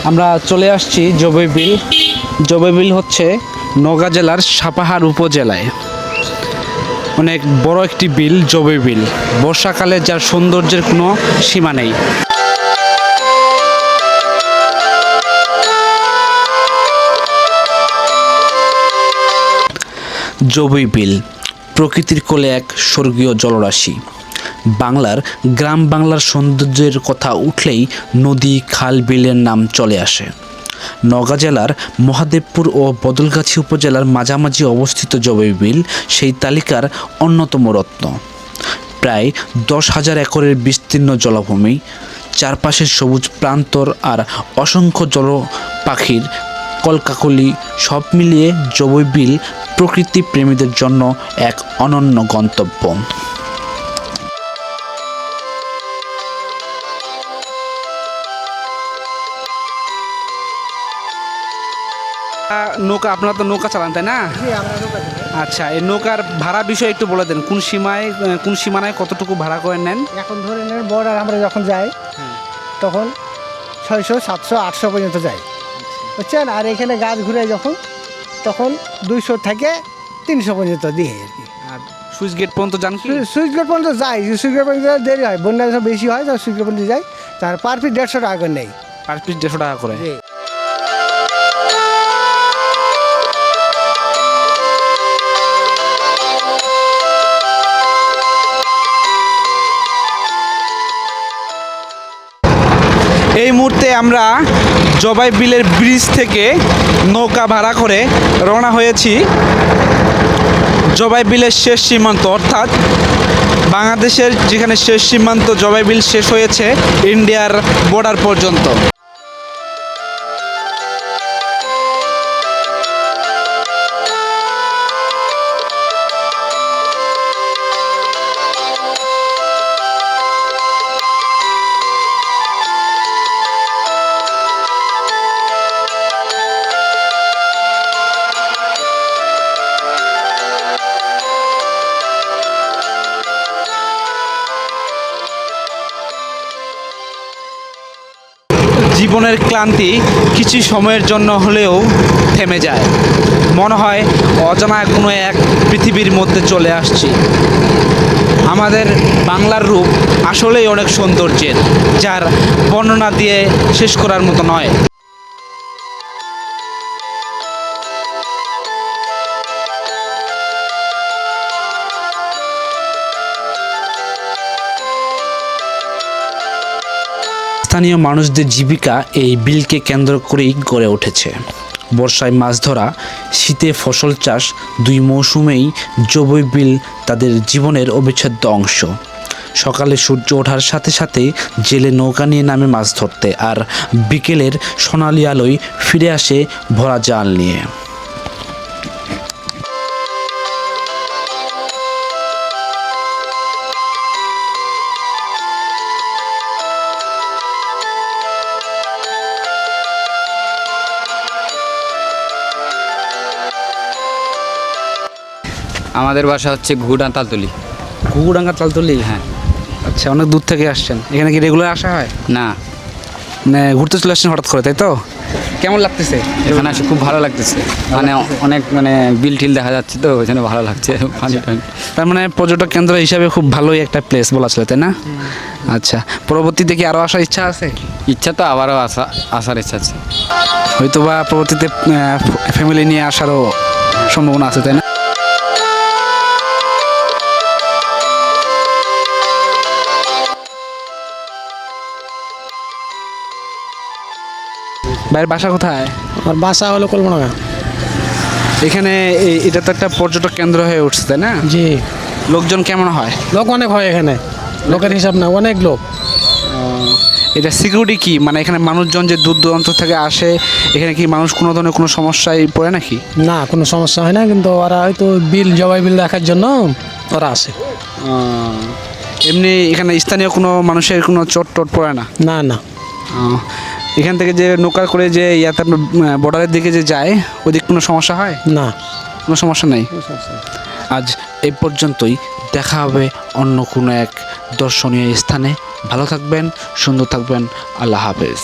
আমরা চলে আসছি জবৈবিল। জবৈবিল হচ্ছে নওগাঁ জেলার সাপাহার উপজেলায় অনেক বড় একটি বিল জবৈবিল। বর্ষাকালে যার সৌন্দর্যের কোনো সীমা নেই। জবৈবিল প্রকৃতির কোলে এক স্বর্গীয় জলরাশি। বাংলার গ্রাম বাংলার সৌন্দর্যের কথা উঠলেই নদী খাল বিলের নাম চলে আসে। নওগাঁ জেলার মহাদেবপুর ও বদলগাছি উপজেলার মাঝামাঝি অবস্থিত জবৈবিল সেই তালিকার অন্যতম রত্ন। প্রায় 10,000 একরের বিস্তীর্ণ জলাভূমি, চারপাশে সবুজ প্রান্তর আর অসংখ্য জল পাখির কলকাকলি, সব মিলিয়ে জবৈবিল প্রকৃতি প্রেমীদের জন্য এক অনন্য গন্তব্য। নৌকা, আপনারা তো নৌকা চালান তাই না? আচ্ছা, এই নৌকার ভাড়া বিষয়ে একটু বলে দেন। কোন সীমানায় কতটুকু ভাড়া করে নেন? এখন ধরে নেন বর্ডার আমরা যখন যাই তখন 600, 700, 800 পর্যন্ত যাই, বুঝছেন। আর এখানে গাছ ঘুরে যখন তখন 200 থেকে 300 পর্যন্ত দিয়ে আর কি। আর সুইচ গেট পর্যন্ত যান কি? সুইচ গেট পর্যন্ত যাই, সুইচ গেট পর্যন্ত দেরি হয়, বন্যা যখন বেশি হয় তখন সুইচ গেট পর্যন্ত যাই। তার পার পিস 150 টাকা করে নেই। পার পিস 150 টাকা করে। এই মুহূর্তে আমরা জবৈবিলের ব্রিজ থেকে নৌকা ভাড়া করে রওনা হয়েছি জবৈবিলের শেষ সীমান্ত, অর্থাৎ বাংলাদেশের যেখানে শেষ সীমান্ত জবৈবিল শেষ হয়েছে ইন্ডিয়ার বর্ডার পর্যন্ত। জীবনের ক্লান্তি কিছু সময়ের জন্য হলেও থেমে যায়। মনে হয় অজানা কোনো এক পৃথিবীর মধ্যে চলে আসছি। আমাদের বাংলার রূপ আসলেই অনেক সৌন্দর্যের, যার বর্ণনা দিয়ে শেষ করার মতো নয়। স্থানীয় মানুষদের জীবিকা এই বিলকে কেন্দ্র করেই গড়ে উঠেছে। বর্ষায় মাছ ধরা, শীতে ফসল চাষ, 2 মৌসুমেই জবৈবিল তাদের জীবনের অবিচ্ছেদ্য অংশ। সকালে সূর্য ওঠার সাথে সাথে জেলে নৌকা নিয়ে নামে মাছ ধরতে, আর বিকেলের সোনালি আলোয় ফিরে আসে ভরা জাল নিয়ে। আমাদের বাসা হচ্ছে ঘুঘুডাঙ্গা তালতলি। ঘুঘুডাঙ্গা তালতলি? হ্যাঁ। আচ্ছা, অনেক দূর থেকে আসছেন। এখানে কি রেগুলার আসা হয়? না, মানে ঘুরতে চলে আসছেন হঠাৎ করে, তাই তো? কেমন লাগতেছে এখানে আসে? খুব ভালো লাগতেছে, মানে অনেক বিল টিল দেখা যাচ্ছে, তো ওই জন্য ভালো লাগছে। তার মানে পর্যটক কেন্দ্র হিসাবে খুব ভালোই একটা প্লেস বলা চলে, তাই না? আচ্ছা, পরবর্তীতে কি আরও আসার ইচ্ছা আছে? ইচ্ছা তো আবারও আসার ইচ্ছা আছে। হয়তো বা পরবর্তীতে ফ্যামিলি নিয়ে আসারও সম্ভাবনা আছে, তাই না? ভাইয়ের বাসা কোথায়? আমার বাসা হলো কল্পনা। এখানে এটা তো একটা পর্যটক কেন্দ্র হয়ে উঠছে, তাই না? জি। লোকজন কেমন হয়? লোক অনেক হয় এখানে, লোকের হিসাব না, অনেক লোক। এটা সিকিউরিটি কি, মানে এখানে মানুষজন যে দূর দূরান্ত থেকে আসে, এখানে কি মানুষ কোনো ধরনের কোনো সমস্যায় পড়ে নাকি? না, কোনো সমস্যা হয় না, কিন্তু ওরা হয়তো জবৈবিল দেখার জন্য ওরা আসে। এমনি এখানে স্থানীয় কোনো মানুষের কোনো চোট পড়ে না? না না। এখান থেকে যে নৌকা করে যে ইয়াতে বর্ডারের দিকে যে যায়, ওদিক কোনো সমস্যা হয় না? কোনো সমস্যা নেই। আজ এই পর্যন্তই, দেখা হবে অন্য কোনো এক দর্শনীয় স্থানে। ভালো থাকবেন, সুন্দর থাকবেন। আল্লাহ হাফেজ।